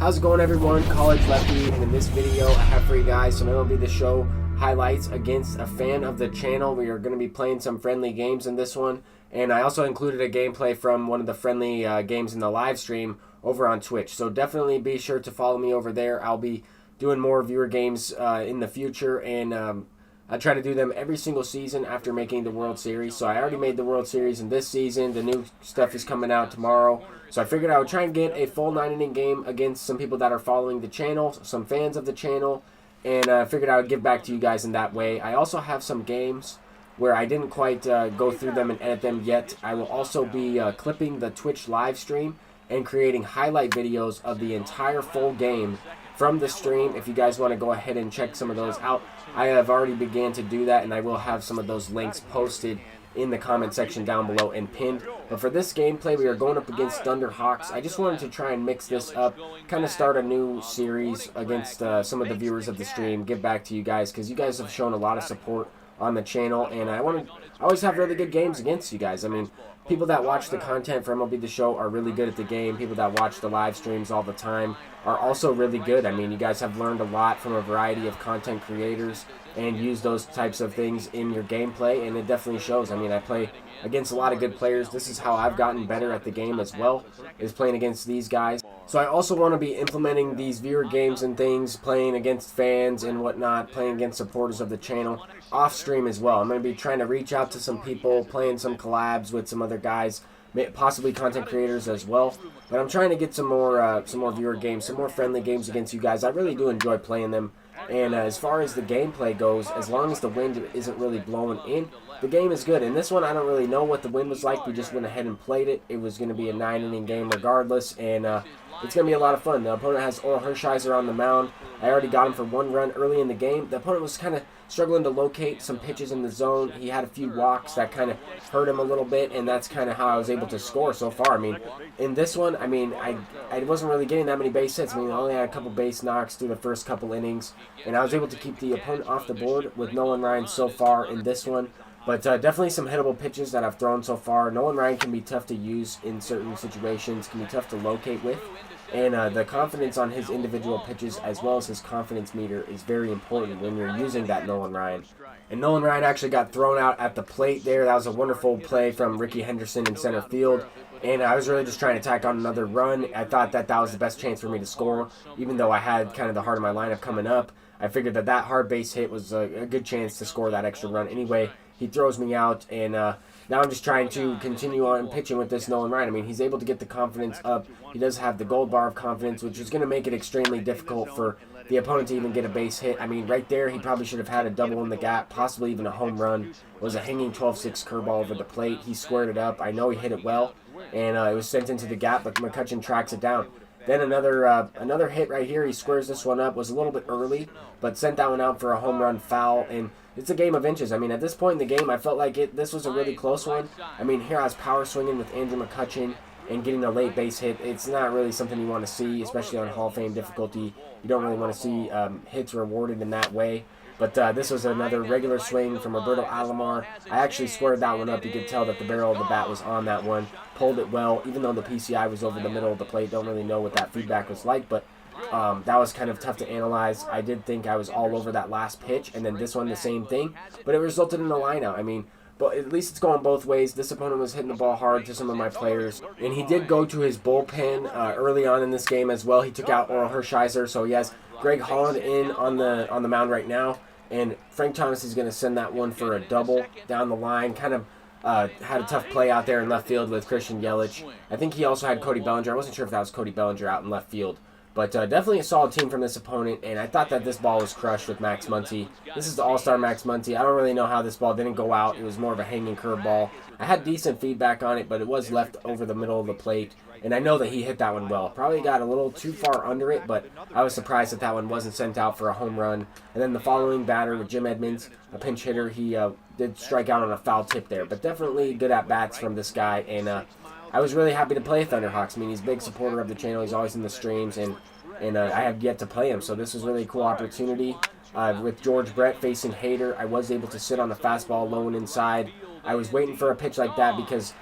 How's it going, everyone? College Lefty, and in this video I have for you guys some MLB The Show highlights against a fan of the channel. We are going to be playing some friendly games in this one, and I also included a gameplay from one of the friendly games in the live stream over on Twitch, so definitely be sure to follow me over there. I'll be doing more viewer games in the future, and I try to do them every single season after making the World Series. So I already made the World Series in this season. The new stuff is coming out tomorrow. So I figured I would try and get a full 9-inning game against some people that are following the channel, some fans of the channel, and I figured I would give back to you guys in that way. I also have some games where I didn't quite go through them and edit them yet. I will also be clipping the Twitch live stream and creating highlight videos of the entire full game from the stream. If you guys want to go ahead and check some of those out, I have already began to do that, and I will have some of those links posted in the comment section down below and pinned. But for this gameplay, we are going up against Thunderhawks. I just wanted to try and mix this up, kind of start a new series against some of the viewers of the stream, give back to you guys, because you guys have shown a lot of support on the channel, and I always have really good games against you guys. I mean, people that watch the content for MLB The Show are really good at the game. People that watch the live streams all the time are also really good. I mean, you guys have learned a lot from a variety of content creators and use those types of things in your gameplay, and it definitely shows. I mean, I play against a lot of good players. This is how I've gotten better at the game as well, is playing against these guys. So I also want to be implementing these viewer games and things, playing against fans and whatnot, playing against supporters of the channel off stream as well. I'm going to be trying to reach out to some people, playing some collabs with some other guys, possibly content creators as well. But I'm trying to get some more viewer games, some more friendly games against you guys. I really do enjoy playing them. And as far as the gameplay goes, as long as the wind isn't really blowing in, the game is good. And this one, I don't really know what the wind was like. We just went ahead and played it. It was going to be a 9-inning game regardless, and it's going to be a lot of fun. The opponent has Oral Hershiser on the mound. I already got him for 1 run early in the game. The opponent was kind of struggling to locate some pitches in the zone. He had a few walks that kind of hurt him a little bit, and that's kind of how I was able to score so far. I mean, in this one, I mean, I wasn't really getting that many base hits. I mean, I only had a couple base knocks through the first couple innings, and I was able to keep the opponent off the board with Nolan Ryan so far in this one. But definitely some hittable pitches that I've thrown so far. Nolan Ryan can be tough to use in certain situations, can be tough to locate with. And the confidence on his individual pitches as well as his confidence meter is very important when you're using that Nolan Ryan. And Nolan Ryan actually got thrown out at the plate there. That was a wonderful play from Ricky Henderson in center field. And I was really just trying to tack on another run. I thought that was the best chance for me to score, even though I had kind of the heart of my lineup coming up. I figured that hard base hit was a good chance to score that extra run. Anyway, he throws me out, and now I'm just trying to continue on pitching with this Nolan Ryan. I mean, he's able to get the confidence up. He does have the gold bar of confidence, which is going to make it extremely difficult for the opponent to even get a base hit. I mean, right there, he probably should have had a double in the gap, possibly even a home run. It was a hanging 12-6 curveball over the plate. He squared it up. I know he hit it well, and it was sent into the gap, but McCutchen tracks it down. Then another hit right here. He squares this one up. Was a little bit early, but sent that one out for a home run foul. And it's a game of inches. I mean, at this point in the game, I felt like this was a really close one. I mean, here I was power swinging with Andrew McCutchen and getting a late base hit. It's not really something you want to see, especially on Hall of Fame difficulty. You don't really want to see hits rewarded in that way. But this was another regular swing from Roberto Alomar. I actually squared that one up. You could tell that the barrel of the bat was on that one. Pulled it well, even though the PCI was over the middle of the plate. Don't really know what that feedback was like, but that was kind of tough to analyze. I did think I was all over that last pitch, and then this one the same thing. But it resulted in a lineout. I mean, but at least it's going both ways. This opponent was hitting the ball hard to some of my players, and he did go to his bullpen early on in this game as well. He took out Oral Hershiser, so he has Greg Holland in on the mound right now. And Frank Thomas is going to send that one for a double down the line. Kind of had a tough play out there in left field with Christian Yelich. I think he also had Cody Bellinger. I wasn't sure if that was Cody Bellinger out in left field. But definitely a solid team from this opponent, and I thought that this ball was crushed with Max Muncy. This is the all-star Max Muncy. I don't really know how this ball didn't go out. It was more of a hanging curveball. I had decent feedback on it, but it was left over the middle of the plate, and I know that he hit that one well. Probably got a little too far under it, but I was surprised that one wasn't sent out for a home run. And then the following batter with Jim Edmonds, a pinch hitter, he did strike out on a foul tip there, but definitely good at-bats from this guy, and I was really happy to play Thunderhawks. I mean, he's a big supporter of the channel. He's always in the streams, and I have yet to play him, so this was really a cool opportunity. With George Brett facing Hader, I was able to sit on the fastball low and inside. I was waiting for a pitch like that because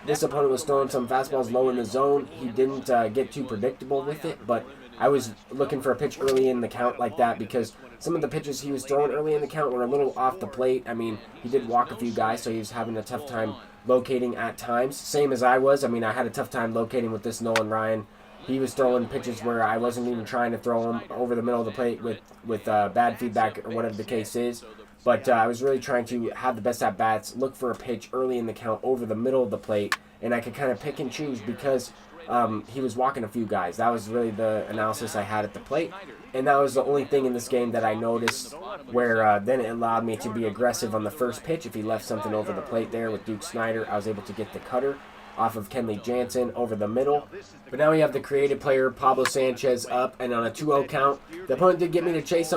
this opponent was throwing some fastballs low in the zone. He didn't get too predictable with it, but I was looking for a pitch early in the count like that because some of the pitches he was throwing early in the count were a little off the plate. I mean, he did walk a few guys, so he was having a tough time locating at times. Same as I was. I mean, I had a tough time locating with this Nolan Ryan. He was throwing pitches where I wasn't even trying to throw them over the middle of the plate with bad feedback or whatever the case is. But I was really trying to have the best at-bats, look for a pitch early in the count over the middle of the plate, and I could kind of pick and choose because he was walking a few guys. That was really the analysis I had at the plate, and that was the only thing in this game that I noticed where then it allowed me to be aggressive on the first pitch. If he left something over the plate there with Duke Snider, I was able to get the cutter off of Kenley Jansen over the middle. But now we have the creative player Pablo Sanchez up, and on a 2-0 count, the opponent did get me to chase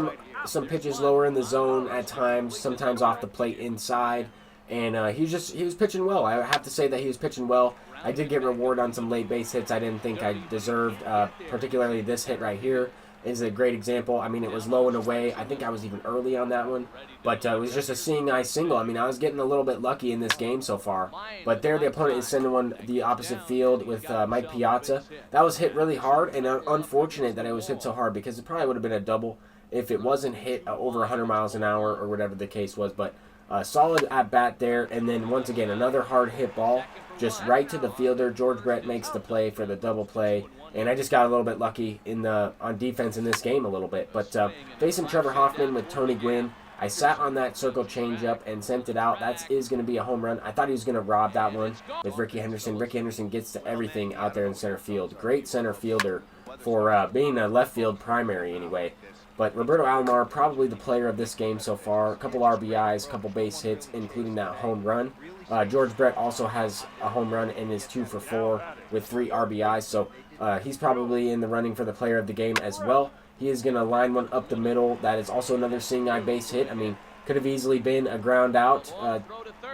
some pitches lower in the zone at times, sometimes off the plate inside, and he was pitching well. I have to say that he was pitching well. I did get reward on some late base hits I didn't think I deserved, particularly this hit right here is a great example. I mean, it was low and away. I think I was even early on that one, but it was just a seeing eye single. I mean, I was getting a little bit lucky in this game so far, but there the opponent is sending one the opposite field with Mike Piazza. That was hit really hard, and unfortunate that it was hit so hard because it probably would have been a double if it wasn't hit over 100 miles an hour or whatever the case was. But solid at bat there, and then once again another hard hit ball just right to the fielder. George Brett makes the play for the double play, and I just got a little bit lucky on defense in this game a little bit. But facing Trevor Hoffman with Tony Gwynn, I sat on that circle changeup and sent it out. That is going to be a home run. I thought he was going to rob that one with Ricky Henderson. Ricky Henderson gets to everything out there in center field. Great center fielder for being a left field primary anyway. But Roberto Alomar, probably the player of this game so far. A couple RBIs, a couple base hits, including that home run. George Brett also has a home run and is 2 for 4 with 3 RBIs. So he's probably in the running for the player of the game as well. He is going to line one up the middle. That is also another seeing eye base hit. I mean, could have easily been a ground out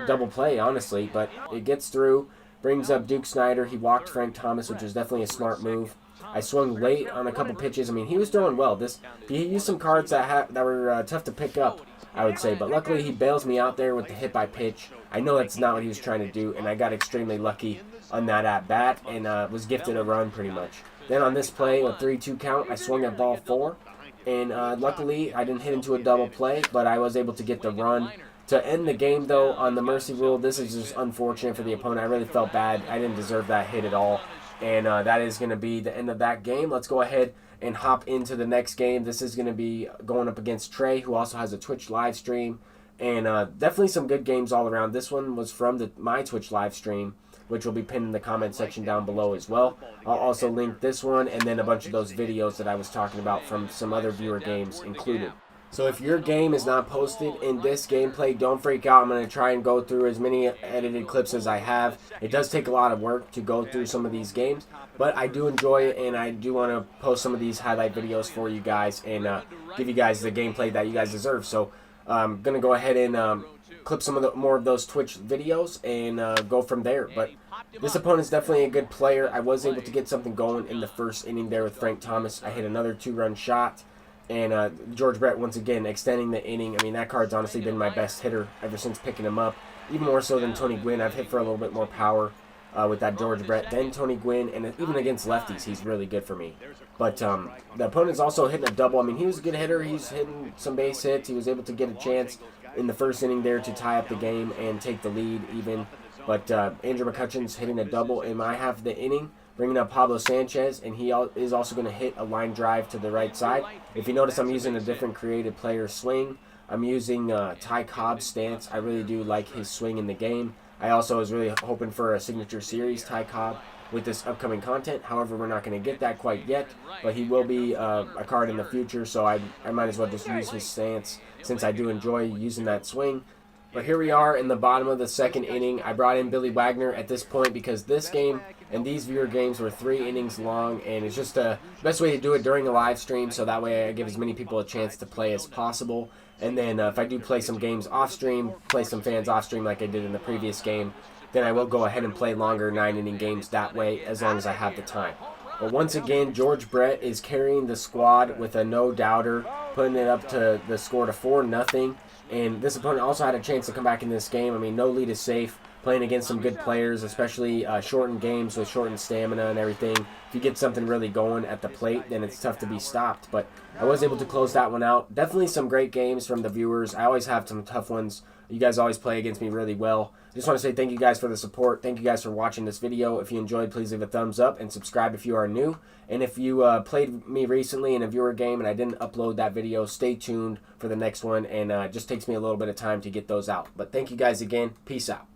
double play, honestly. But it gets through, brings up Duke Snider. He walked Frank Thomas, which is definitely a smart move. I swung late on a couple pitches. I mean, he was throwing well. He used some cards that were tough to pick up, I would say. But luckily, he bails me out there with the hit by pitch. I know that's not what he was trying to do, and I got extremely lucky on that at-bat and was gifted a run pretty much. Then on this play, a 3-2 count, I swung at ball 4. And luckily, I didn't hit into a double play, but I was able to get the run. To end the game, though, on the mercy rule, this is just unfortunate for the opponent. I really felt bad. I didn't deserve that hit at all. And that is going to be the end of that game. Let's go ahead and hop into the next game. This is going to be going up against Trey, who also has a Twitch live stream. And definitely some good games all around. This one was from my Twitch live stream, which will be pinned in the comment section down below as well. I'll also link this one and then a bunch of those videos that I was talking about from some other viewer games included. So if your game is not posted in this gameplay, don't freak out. I'm going to try and go through as many edited clips as I have. It does take a lot of work to go through some of these games, but I do enjoy it, and I do want to post some of these highlight videos for you guys and give you guys the gameplay that you guys deserve. So I'm going to go ahead and clip some of more of those Twitch videos and go from there. But this opponent's definitely a good player. I was able to get something going in the first inning there with Frank Thomas. I hit another 2-run shot. And George Brett, once again, extending the inning. I mean, that card's honestly been my best hitter ever since picking him up. Even more so than Tony Gwynn. I've hit for a little bit more power with that George Brett than Tony Gwynn. And even against lefties, he's really good for me. But the opponent's also hitting a double. I mean, he was a good hitter. He's hitting some base hits. He was able to get a chance in the first inning there to tie up the game and take the lead even. But Andrew McCutcheon's hitting a double in my half of the inning, bringing up Pablo Sanchez, and he is also going to hit a line drive to the right side. If you notice, I'm using a different creative player swing. I'm using Ty Cobb's stance. I really do like his swing in the game. I also was really hoping for a signature series Ty Cobb with this upcoming content. However, we're not going to get that quite yet, but he will be a card in the future, so I might as well just use his stance since I do enjoy using that swing. But here we are in the bottom of the second inning. I brought in Billy Wagner at this point because this game and these viewer games were 3 innings long, and it's just the best way to do it during a live stream, so that way I give as many people a chance to play as possible. And then if I do play some games off stream, play some fans off stream like I did in the previous game, then I will go ahead and play longer 9-inning games that way as long as I have the time. But once again, George Brett is carrying the squad with a no-doubter, putting it up to the score to 4-0. And this opponent also had a chance to come back in this game. I mean, no lead is safe. playing against some good players, especially shortened games with shortened stamina and everything. If you get something really going at the plate, then it's tough to be stopped. But I was able to close that one out. Definitely some great games from the viewers. I always have some tough ones. You guys always play against me really well. I just want to say thank you guys for the support. Thank you guys for watching this video. If you enjoyed, please leave a thumbs up and subscribe if you are new. And if you played me recently in a viewer game and I didn't upload that video, stay tuned for the next one. And it just takes me a little bit of time to get those out. But thank you guys again. Peace out.